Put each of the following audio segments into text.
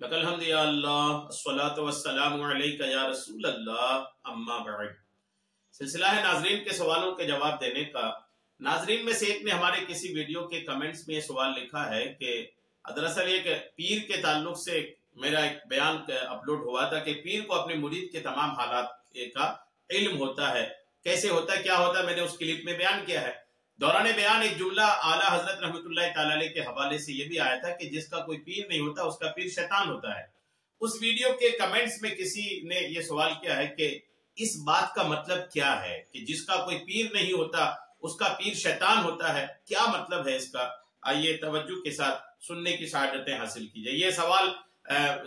लकल हम्द या अल्लाह अस्सलातु वस्सलामु अलैका या रसूल अल्लाह अम्मा बाद। सिलसिला है नाजरीन के सवालों के जवाब देने का। नाजरीन में से एक ने हमारे किसी वीडियो के कमेंट्स में ये सवाल लिखा है कि दरअसल एक पीर के ताल्लुक से मेरा एक बयान अपलोड हुआ था कि पीर को अपने मुरीद के तमाम हालात का इल्म होता है, कैसे होता है, क्या होता है। मैंने उस क्लिप में बयान किया है। दौरान बयान एक जुमला आला हजरत रहमतुल्लाह ताला अलैह के हवाले से ये भी आया था कि जिसका कोई पीर नहीं होता उसका पीर शैतान होता है। उस वीडियो के कमेंट्स में किसी ने ये सवाल किया है कि इस बात का मतलब क्या है कि जिसका कोई पीर नहीं होता उसका पीर शैतान होता है, क्या मतलब है इसका। आइए तवज्जो के साथ सुनने की शहादतें हासिल कीजिए। ये सवाल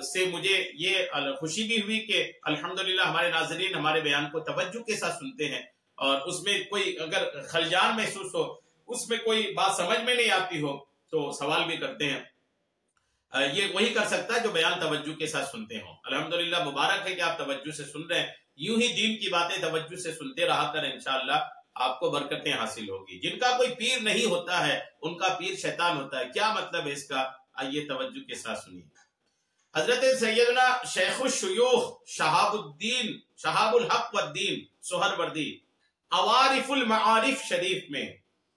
से मुझे ये खुशी भी हुई कि अल्हम्दुलिल्लाह हमारे नाज़रीन हमारे बयान को तवज्जो के साथ सुनते हैं और उसमें कोई अगर खलजान महसूस हो, उसमें कोई बात समझ में नहीं आती हो तो सवाल भी करते हैं। ये वही कर सकता है जो बयान तवज्जो के साथ सुनते हो। अल्हम्दुलिल्लाह मुबारक है कि आप तवज्जो से सुन रहे हैं। यूं ही दीन की बातें तवज्जो से सुनते रहा कर, इंशाअल्लाह आपको बरकतें हासिल होगी। जिनका कोई पीर नहीं होता है उनका पीर शैतान होता है, क्या मतलब है इसका, आइए तवज्जो के साथ सुनिए। हजरत सैयदना शेखुश्शयूख शहाबुल हक वद्दीन सोहरवर्दी अवारिफुल मआरिफ शरीफ में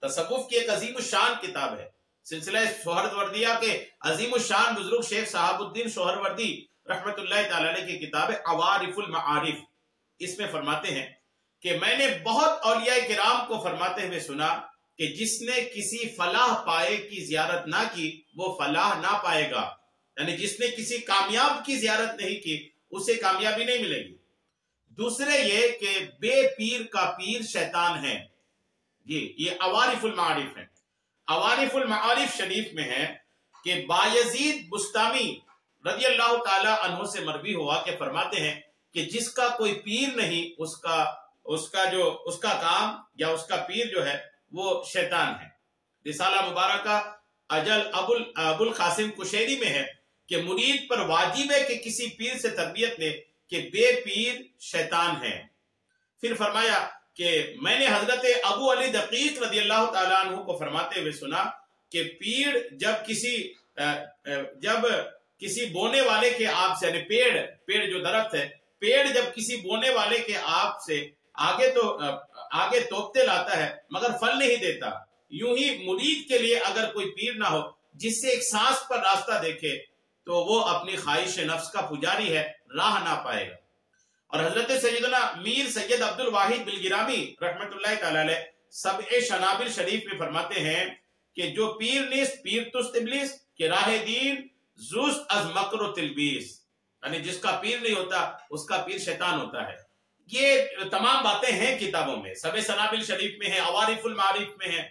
तसव्वुफ की एक अजीम शान किताब है। सिलसिला सोहरवर्दिया के अजीम शान बुजुर्ग शेख शहाबुद्दीन सोहरवर्दी रहमतुल्लाह ताला अलैह की किताब है अवारिफुल मआरिफ। इसमें फरमाते हैं कि मैंने बहुत औलिया किराम को फरमाते हुए सुना कि जिसने किसी फलाह पाए की जियारत ना की वो फलाह ना पाएगा, यानी जिसने किसी कामयाब की जियारत नहीं की उसे कामयाबी नहीं मिलेगी। दूसरे ये कि बेपीर का पीर शैतान है। ये अवारिफुल मारिफ है। अवारिफुल मारिफ शरीफ में है कि बायजीद बुस्तामी रज़ी अल्लाह ताला अन्हु से मरवी हुआ कि फरमाते हैं कि जिसका कोई पीर नहीं उसका काम या उसका पीर जो है वो शैतान है। रिसाला मुबारका अजल अबुल कासिम कुशैरी में है कि मुरीद पर वाजिब है कि किसी पीर से तरबियत ले कि बेपीर शैतान है। फिर फरमाया कि मैंने हजरत अबू अली दकीक रज़ी अल्लाह ताला अन्हु को फरमाते हुए सुना कि पीर जब किसी बोने वाले के आप से, यानी पेड़ जो दरख्त है, पेड़ जब किसी बोने वाले के आप से आगे तोपते लाता है मगर फल नहीं देता, यूं ही मुरीद के लिए अगर कोई पीर ना हो जिससे एक सांस पर रास्ता देखे तो वो अपनी ख्वाहिश नफ्स का पुजारी है, राह ना पाएगा। और हजरत सैयदना मीर सैयद अब्दुल वाहिद बिलगिरामी रहमतुल्लाह ताला अलैह सबए शनाबिल शरीफ में फरमाते हैं कि जो पीर निस पीर तुस्त इब्लिस के राह दीन जुस्त अज मकर तिलबीस, यानी जिसका पीर नहीं होता उसका पीर शैतान होता है। ये तमाम बातें हैं किताबों में, सबे शनाबिल शरीफ में है, अवारिफुल मारिफ में है,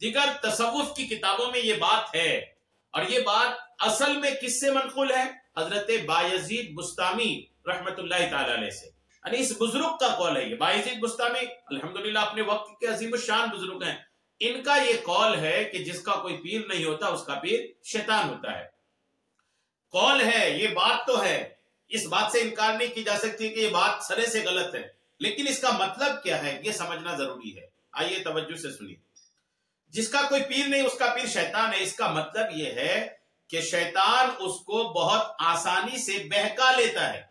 दिगर तसव्वुफ की किताबों में ये बात है। और ये बात असल में किससे मनकुल है? हजरत बायजीद बुस्तामी रहमतुल्लाह ताला अलैह से, यानी इस बुजुर्ग का कौल है। ये बायजीद बुस्तामी अल्हम्दुलिल्लाह अपने वक्त के अजीम शान बुजुर्ग हैं। इनका ये कौल है कि जिसका कोई पीर नहीं होता उसका पीर शैतान होता है। कौल है, ये बात तो है, इस बात से इनकार नहीं की जा सकती कि ये बात सरे से गलत है, लेकिन इसका मतलब क्या है ये समझना जरूरी है। आइए तवज्जो से सुनिए। जिसका कोई पीर नहीं उसका पीर शैतान है, इसका मतलब यह है कि शैतान उसको बहुत आसानी से बहका लेता है।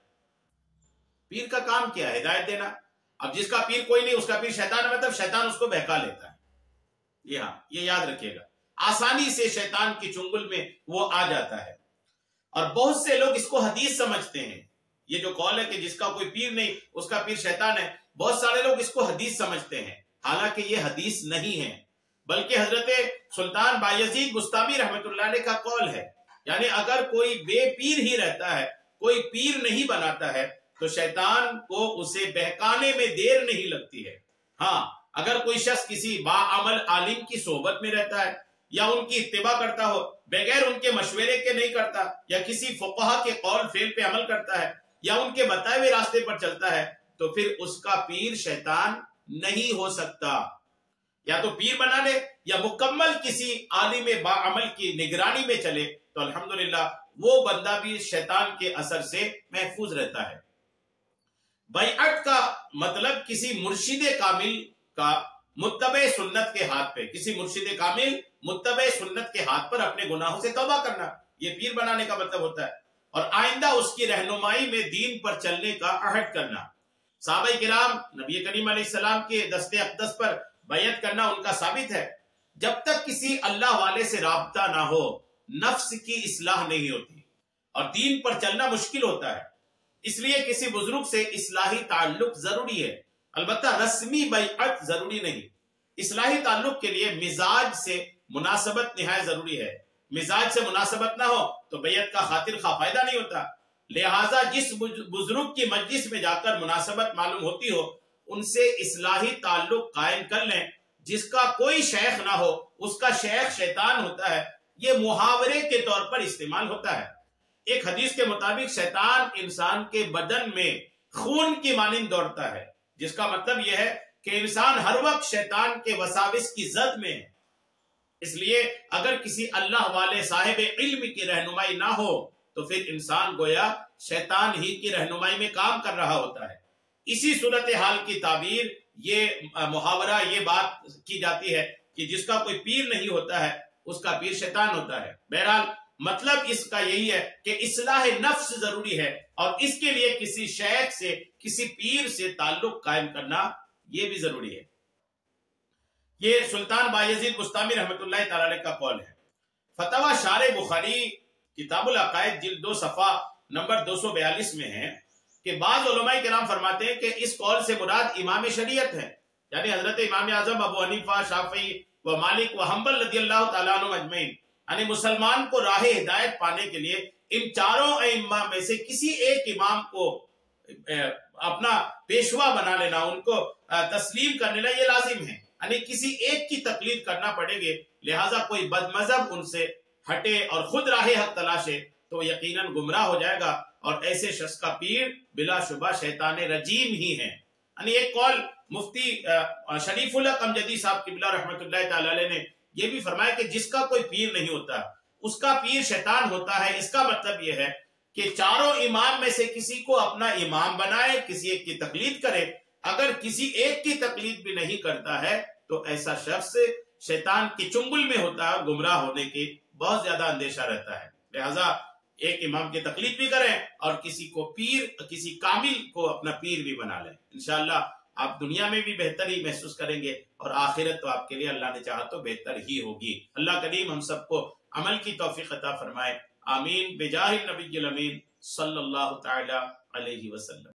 पीर का काम क्या है? हिदायत देना। अब जिसका पीर कोई नहीं उसका पीर शैतान है, मतलब शैतान उसको बहका लेता है। ये याद रखिएगा, आसानी से शैतान की चुंगल में वो आ जाता है। और बहुत से लोग इसको हदीस समझते हैं। ये जो कौल है कि जिसका कोई पीर नहीं उसका पीर शैतान है, बहुत सारे लोग इसको हदीस समझते हैं, हालांकि ये हदीस नहीं है बल्कि हजरत सुल्तान बायजीद बुस्तामी रहमतुल्लाह अलैह का कौल है। यानी अगर कोई बेपीर ही रहता है, कोई पीर नहीं बनाता है तो शैतान को उसे बहकाने में देर नहीं लगती है। हाँ, अगर कोई शख्स किसी बाअमल आलिम की सोहबत में रहता है या उनकी इत्तिबा करता हो, बगैर उनके मशवरे के नहीं करता, या किसी फुक़हा के कौल फेल पे अमल करता है या उनके बताए हुए रास्ते पर चलता है, तो फिर उसका पीर शैतान नहीं हो सकता। या तो पीर बना ले या मुकम्मल किसी आलिम बाअमल की निगरानी में चले तो अल्हम्दुलिल्लाह वो बंदा भी शैतान के असर से महफूज रहता है। बैअत का मतलब किसी मुर्शिद कामिल का मुत्तबे सुन्नत के हाथ पे, किसी मुर्शिद कामिल मुत्तबे सुन्नत के हाथ पर अपने गुनाहों से तौबा करना, ये पीर बनाने का मतलब होता है। اور آئندہ اس کی رہنمائی میں دین پر چلنے کا عہد کرنا۔ صحابہ کرام نبی کریم علیہ السلام کے دست اقدس پر بیعت کرنا ان کا ثابت ہے۔ جب تک کسی اللہ والے سے رابطہ نہ ہو نفس کی اصلاح نہیں ہوتی اور دین پر چلنا مشکل ہوتا ہے۔ اس لیے کسی بزرگ سے اصلاحی تعلق ضروری ہے، البتہ رسمی بیعت ضروری نہیں۔ اصلاحی تعلق کے لیے مزاج سے مناسبت نہایت ضروری ہے۔ مزاج سے مناسبت نہ ہو تو بیعت کا خاطر خواہ فائدہ نہیں ہوتا۔ لہٰذا جس بزرگ کی مجلس میں جا کر مناسبت معلوم ہوتی ہو ان سے اصلاحی تعلق قائم کر لیں۔ جس کا کوئی شیخ نہ ہو اس کا شیخ شیطان ہوتا ہے، یہ محاورے کے طور پر استعمال ہوتا ہے۔ ایک حدیث کے مطابق شیطان انسان کے بدن میں خون کی مانند دوڑتا ہے، جس کا مطلب یہ ہے کہ انسان ہر وقت شیطان کے وساوس کی زد میں ہے۔ اس لیے اگر کسی اللہ والے صاحب علم کی رہنمائی نہ ہو تو پھر انسان گویا شیطان ہی کی رہنمائی میں کام کر رہا ہوتا ہے۔ اسی صورتحال کی تعبیر یہ محاورہ یہ بات کی جاتی ہے کہ جس کا کوئی پیر نہیں ہوتا ہے اس کا پیر شیطان ہوتا ہے۔ بہرحال مطلب اس کا یہی ہے کہ اصلاح نفس ضروری ہے اور اس کے لیے کسی شیخ سے کسی پیر سے تعلق قائم کرنا یہ بھی ضروری ہے۔ یہ سلطان بایزید بستامی رحمۃ اللہ تعالی علیہ کا قول ہے۔ فتویٰ شارح بخاری کتاب العقائد جلد 2 صفحہ نمبر 242 میں ہے کہ بعض علماء کرام فرماتے ہیں کہ اس قول سے مراد امام شریعت ہے، یعنی حضرت امام اعظم ابو حنیفہ، شافعی و مالک و حنبل رضی اللہ تعالیٰ عنہ اجمعین، یعنی مسلمان کو راہ ہدایت پانے کے لیے ان چاروں ائمہ میں سے کسی ایک امام کو اپنا پیشوا بنا لینا، ان کو تسلیم کر لینا یہ لازم ہے، یعنی کسی ایک کی تقلید کرنا پڑے گی۔ لہٰذا کوئی بد مذہب ان سے ہٹے اور خود راہ حق تلاشے تو یقیناً گمراہ ہو جائے گا، اور ایسے شخص کا پیر بلا شبہ شیطان رجیم ہی ہے۔ یعنی ایک قول مفتی شریف الحق امجدی صاحب قبلہ رحمۃ اللہ تعالی علیہ نے یہ بھی فرمایا کہ جس کا کوئی پیر نہیں ہوتا اس کا پیر شیطان ہوتا ہے۔ اس کا مطلب یہ ہے کہ چاروں امام میں سے کسی کو اپنا امام بنائے، کسی ایک کی تقلید کرے۔ اگر کسی ایک کی تقلید بھی نہیں کرتا ہے تو ایسا شخص شیطان کی چنگل میں ہوتا ہے اور گمراہ ہونے کی بہت زیادہ اندیشہ رہتا ہے۔ لہٰذا ایک امام کی تقلید بھی کریں اور کسی کو پیر، کسی کامل کو اپنا پیر بھی بنا لیں۔ انشاءاللہ آپ دنیا میں بھی بہتری محسوس کریں گے اور آخرت تو آپ کے لیے اللہ نے چاہا تو بہتر ہی ہوگی۔ اللہ کریم ہم سب کو عمل کی توفیق عطا فرمائے، آمین، بجاہ النبی الامین صلی اللہ تعالی علیہ وسلم۔